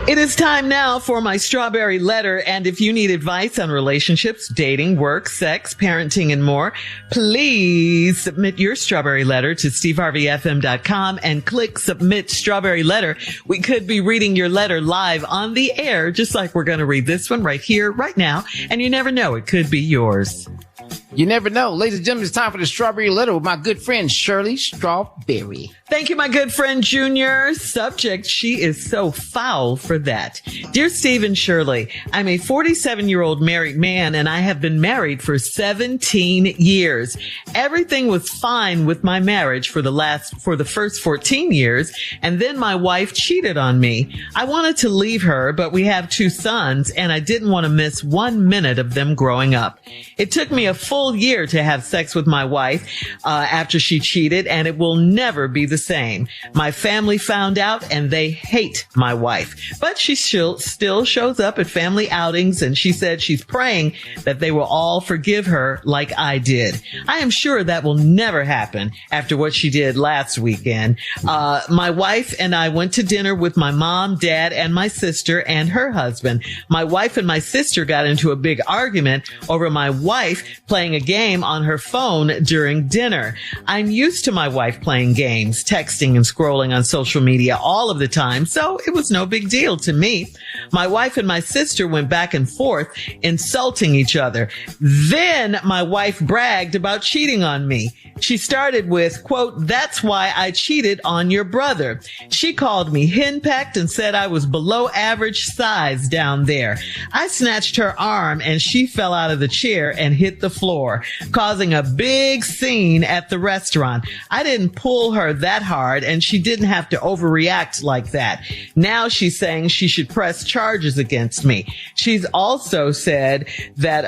It is time now for my strawberry letter. And if you need advice on relationships, dating, work, sex, parenting, and more, please submit your strawberry letter to steveharveyfm.com and click submit strawberry letter. We could be reading your letter live on the air, just like we're going to read this one right here, right now. And you never know, it could be yours. You never know. Ladies and gentlemen, it's time for the strawberry letter with my good friend, Shirley Strawberry. Thank you, my good friend, Junior. Subject, she is so foul for that. Dear Steve and Shirley, I'm a 47-year-old married man, and I have been married for 17 years. Everything was fine with my marriage for the first 14 years, and then my wife cheated on me. I wanted to leave her, but we have 2 sons, and I didn't want to miss 1 minute of them growing up. It took me a full year to have sex with my wife after she cheated, and it will never be the same. My family found out, and they hate my wife, but she still shows up at family outings, and she said she's praying that they will all forgive her like I did. I am sure that will never happen after what she did last weekend. My wife and I went to dinner with my mom, dad, and my sister and her husband. My wife and my sister got into a big argument over my wife playing a game on her phone during dinner. I'm used to my wife playing games, texting and scrolling on social media all of the time, so it was no big deal to me. My wife and my sister went back and forth, insulting each other. Then my wife bragged about cheating on me. She started with, quote, "That's why I cheated on your brother." She called me henpecked and said I was below average size down there. I snatched her arm and she fell out of the chair and hit the floor, causing a big scene at the restaurant. I didn't pull her that hard, and she didn't have to overreact like that. Now she's saying she should press charges against me. She's also said that,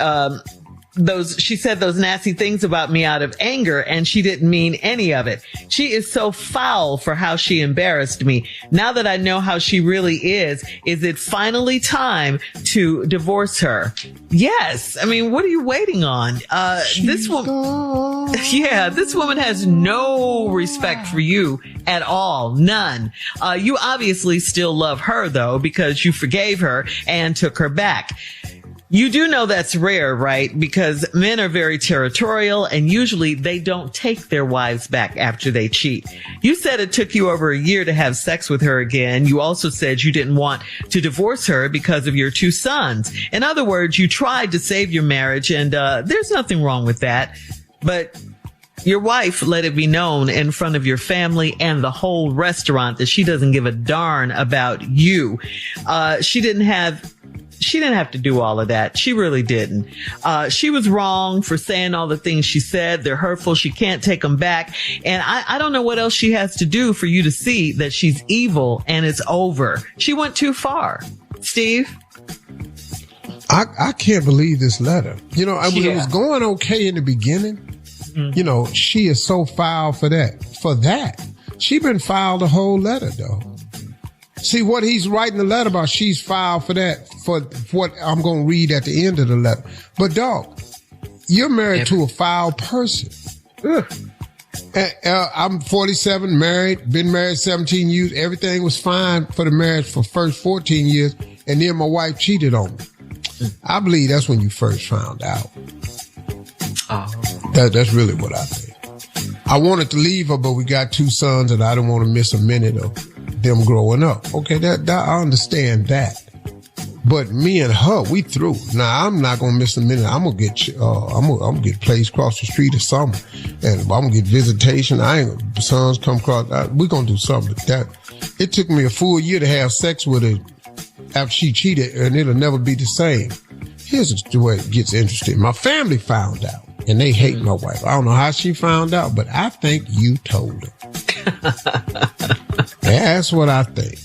she said those nasty things about me out of anger, and she didn't mean any of it. She is so foul for how she embarrassed me. Now that I know how she really is it finally time to divorce her? Yes. I mean, what are you waiting on? This woman has no respect for you at all. None. You obviously still love her, though, because you forgave her and took her back. You do know that's rare, right? Because men are very territorial, and usually they don't take their wives back after they cheat. You said it took you over a year to have sex with her again. You also said you didn't want to divorce her because of your 2 sons. In other words, you tried to save your marriage, and there's nothing wrong with that. But your wife let it be known in front of your family and the whole restaurant that she doesn't give a darn about you. She didn't have to do all of that. She really didn't. She was wrong for saying all the things she said. They're hurtful. She can't take them back. And I don't know what else she has to do for you to see that she's evil and it's over. She went too far. Steve? I can't believe this letter. It was going okay in the beginning. Mm-hmm. She is so foul for that. She been foul the whole letter, though. See what he's writing the letter about. She's foul for that, for what I'm going to read at the end of the letter. But dog, you're married to a foul person. I'm 47, married, been married 17 years. Everything was fine for the marriage for first 14 years. And then my wife cheated on me. I believe that's when you first found out. That's really what I think. I wanted to leave her, but we got 2 sons and I didn't want to miss a minute of them growing up. Okay, that I understand that. But me and her, we through. Now I'm not gonna miss a minute. I'm gonna get a place across the street or something, and I'm gonna get visitation. The sons come across. We're gonna do something. It took me a full year to have sex with her after she cheated, and it'll never be the same. Here's the way it gets interesting. My family found out, and they hate my wife. I don't know how she found out, but I think you told her. That's what I think.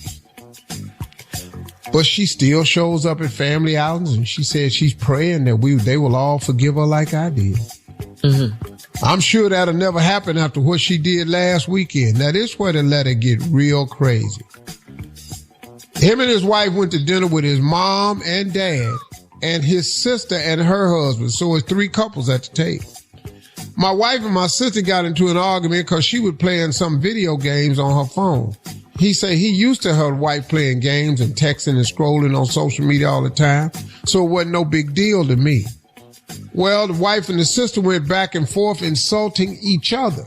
But she still shows up at family outings, and she said she's praying that they will all forgive her like I did. Mm-hmm. I'm sure that'll never happen after what she did last weekend. Now, this is where the letter get real crazy. Him and his wife went to dinner with his mom and dad and his sister and her husband. So it's 3 couples at the table. My wife and my sister got into an argument because she was playing some video games on her phone. He said he used to her wife playing games and texting and scrolling on social media all the time, so it wasn't no big deal to me. Well, the wife and the sister went back and forth insulting each other.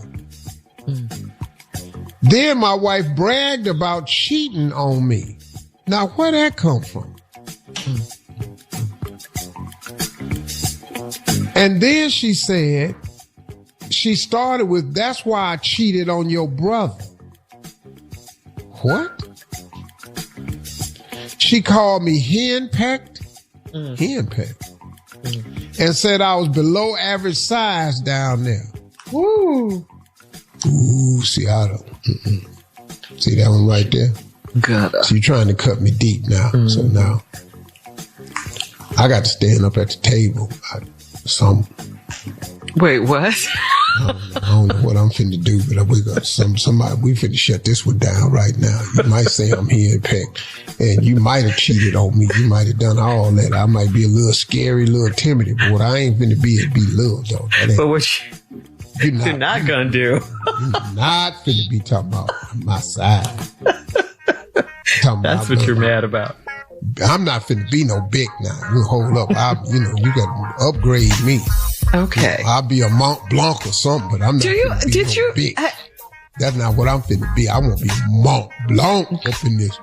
Then my wife bragged about cheating on me. Now, where that come from? And then she said, she started with, that's why I cheated on your brother. What? She called me henpecked, and said I was below average size down there. Woo. Ooh, see, I don't. See that one right there? God. So you're trying to cut me deep now. So now I got to stand up at the table. Wait, what? I don't know what I'm finna do, but we got somebody. We finna shut this one down right now. You might say I'm henpecked, and you might have cheated on me. You might have done all that. I might be a little scary, a little timid, but what I ain't finna be is be little though. But what you're not gonna do? You're not finna be talking about my side. That's what you're mad about. I'm not finna be no big now. You hold up. You got to upgrade me. Okay. I'll be a Mont Blanc or something, but I'm not finna be no big. That's not what I'm finna be. I won't be Mont Blanc up in this.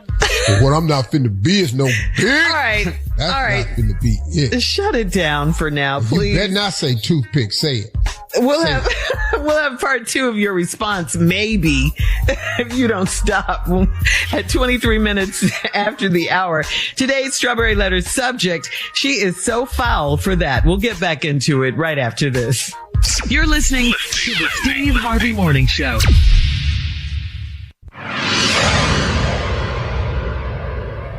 But what I'm not finna be is no big. All right. That's all right. not finna be it. Shut it down for now, please. You better not say toothpick. Say it. We'll have part 2 of your response, maybe, if you don't stop at 23 minutes after the hour. Today's Strawberry Letter subject, she is so foul for that. We'll get back into it right after this. You're listening to the Steve Harvey Morning Show.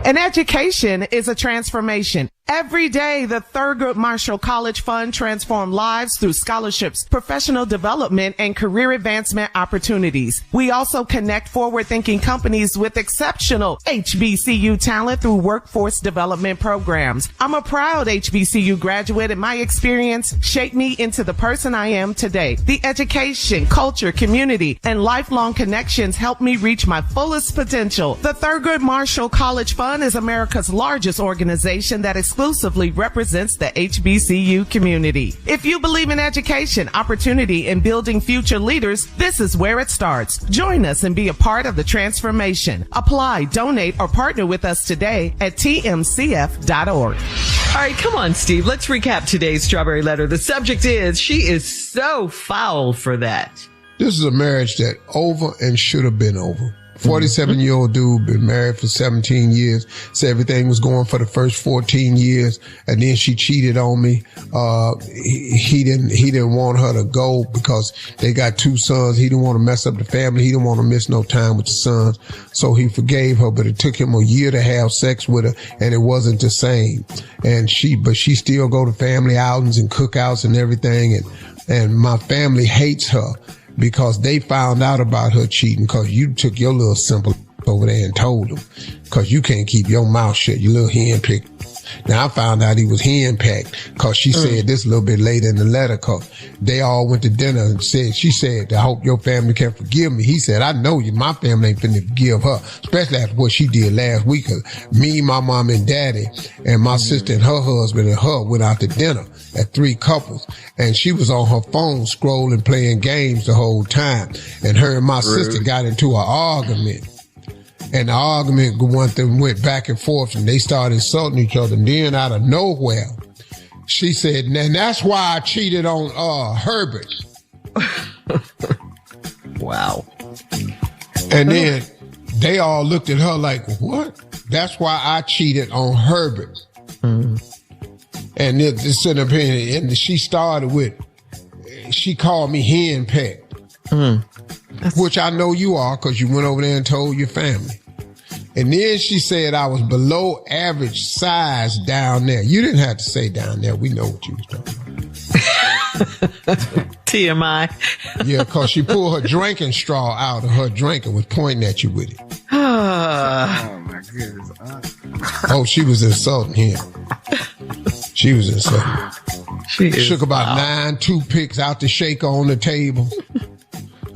An education is a transformation. Every day, the Thurgood Marshall College Fund transforms lives through scholarships, professional development, and career advancement opportunities. We also connect forward-thinking companies with exceptional HBCU talent through workforce development programs. I'm a proud HBCU graduate, and my experience shaped me into the person I am today. The education, culture, community, and lifelong connections helped me reach my fullest potential. The Thurgood Marshall College Fund is America's largest organization that exclusively represents the HBCU community. If you believe in education, opportunity, and building future leaders, this is where it starts. Join us and be a part of the transformation. Apply, donate, or partner with us today at tmcf.org. All right, come on, Steve. Let's recap today's Strawberry Letter. The subject is, she is so foul for that. This is a marriage that over and should have been over. 47-year-old dude, been married for 17 years. So everything was going for the first 14 years. And then she cheated on me. He didn't want her to go because they got 2 sons. He didn't want to mess up the family. He didn't want to miss no time with the sons. So he forgave her, but it took him a year to have sex with her, and it wasn't the same. But she still go to family outings and cookouts and everything. And my family hates her, because they found out about her cheating because you took your little simple over there and told them, because you can't keep your mouth shut, you little henpicked. Now I found out he was henpecked because she said this a little bit later in the letter, because they all went to dinner and she said, I hope your family can forgive me. He said, I know you, my family ain't finna forgive her, especially after what she did last week. Me, my mom and daddy, and my sister and her husband and her went out to dinner at 3 couples, and she was on her phone scrolling, playing games the whole time, and her and my sister got into an argument. And the argument went back and forth, and they started insulting each other. And then out of nowhere, she said, and that's why I cheated on Herbert. Wow. And then they all looked at her like, what? That's why I cheated on Herbert. And this and she started with, she called me henpecked. Which I know you are, because you went over there and told your family. And then she said I was below average size down there. You didn't have to say down there. We know what you was talking about. TMI. Yeah, because she pulled her drinking straw out of her drink and was pointing at you with it. Oh, my goodness. Oh, she was insulting him. She was insulting. She shook about 9 toothpicks out the shaker on the table.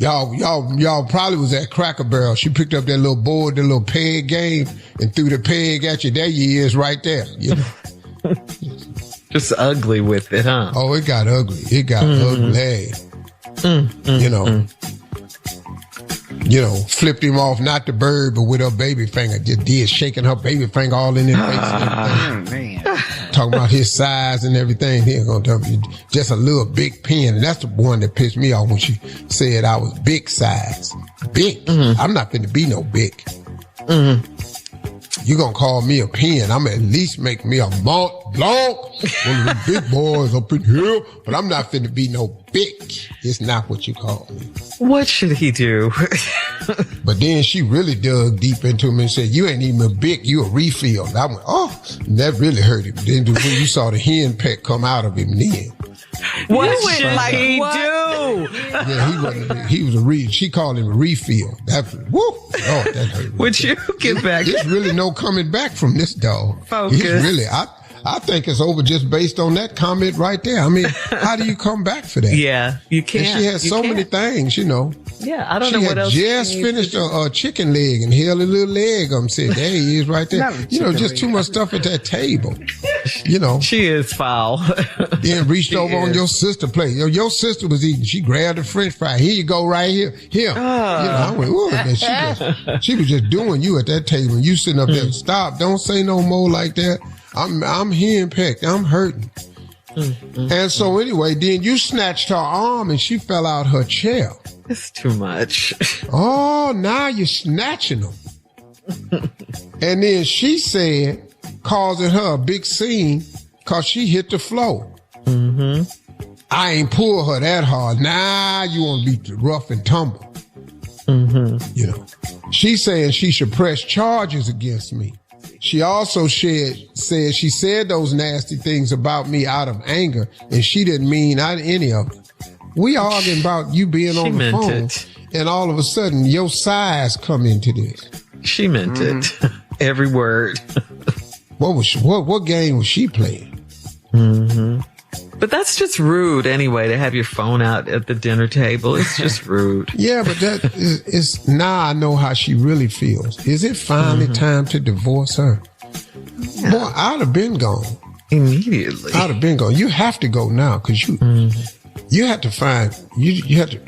Y'all probably was at Cracker Barrel. She picked up that little board, the little peg game, and threw the peg at you. There you is right there. You know? Just ugly with it, huh? Oh, it got ugly. It got ugly. You know, flipped him off, not the bird, but with her baby finger. Just did, shaking her baby finger all in his face and everything. Talking about his size and everything. He ain't gonna tell me just a little big pen. And that's the one that pissed me off when she said I was big size. Big. I'm not finna be no big. You gonna call me a pen, I'm at least make me a Mont Blanc, one of the big boys up in here, but I'm not finna be no big. It's not what you call me. What should he do? But then she really dug deep into me and said, you ain't even a big, you a refill. I went, oh, that really hurt him. Then when you saw the hen peck come out of him then. What should he do? Yeah, he was a refill. She called him a refill. That that hurt. Would you get back? There's really no coming back from this dog. Focus. It's really, I think it's over just based on that comment right there. I mean, how do you come back for that? Yeah, you can't. And she has so many things, you know. Yeah, I don't know what else. She just finished a chicken leg and held a little leg. I'm saying, there he is right there. You know, just too much stuff at that table. You know. She is foul. Then reached over on your sister's plate. Your sister was eating. She grabbed a French fry. Here you go, right here. Here. You know, I went, ooh, and she was just doing you at that table. And you sitting up there. Stop. Don't say no more like that. I'm henpecked. I'm hurting. And so anyway, then you snatched her arm and she fell out her chair. It's too much. Oh, now you're snatching them. And then she said, causing her a big scene because she hit the floor. I ain't pull her that hard. Now you want to be rough and tumble. You know, she's saying she should press charges against me. She also said she said those nasty things about me out of anger, and she didn't mean any of it. We arguing about you being on the phone, and all of a sudden your size come into this. She meant it. Every word. What game was she playing? But that's just rude anyway, to have your phone out at the dinner table. It's just rude. Yeah, but that is now I know how she really feels. Is it finally time to divorce her? Yeah. Boy, I'd have been gone. Immediately. I'd have been gone. You have to go now because you have to find, you have to.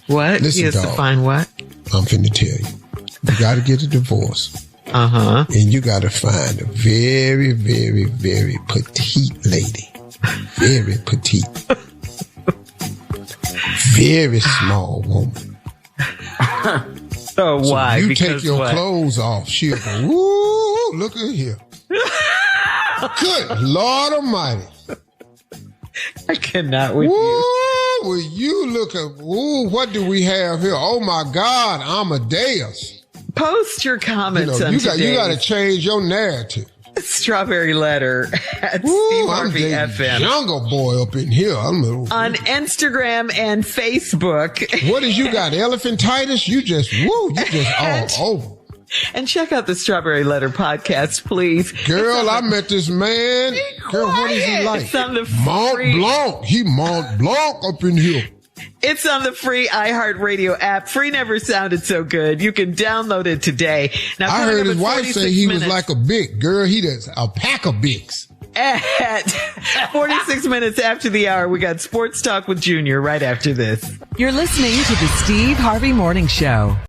What? Listen, he has dog, to find what? I'm finna tell you. You got to get a divorce. And you got to find a very, very, very petite lady. Very petite. Very small woman. So why? You because take your clothes off, she'll go, woo, look at here. Good Lord Almighty. I cannot with woo, you. Will you look at, woo, what do we have here? Oh my God, Amadeus. Post your comments on you got to change your narrative. Strawberry Letter at Steve Harvey FM. Jungle boy up in here. On Instagram and Facebook. What is you got? Elephantitis? You just all over. And check out the Strawberry Letter podcast, please. Girl, I met this man. Girl, what is he like? It's on the Mont Blanc. He Mont Blanc up in here. It's on the free iHeartRadio app. Free never sounded so good. You can download it today. Now, I heard his wife say he was like a Bic. Girl, he does a pack of Bics. At 46 minutes after the hour, we got Sports Talk with Junior right after this. You're listening to the Steve Harvey Morning Show.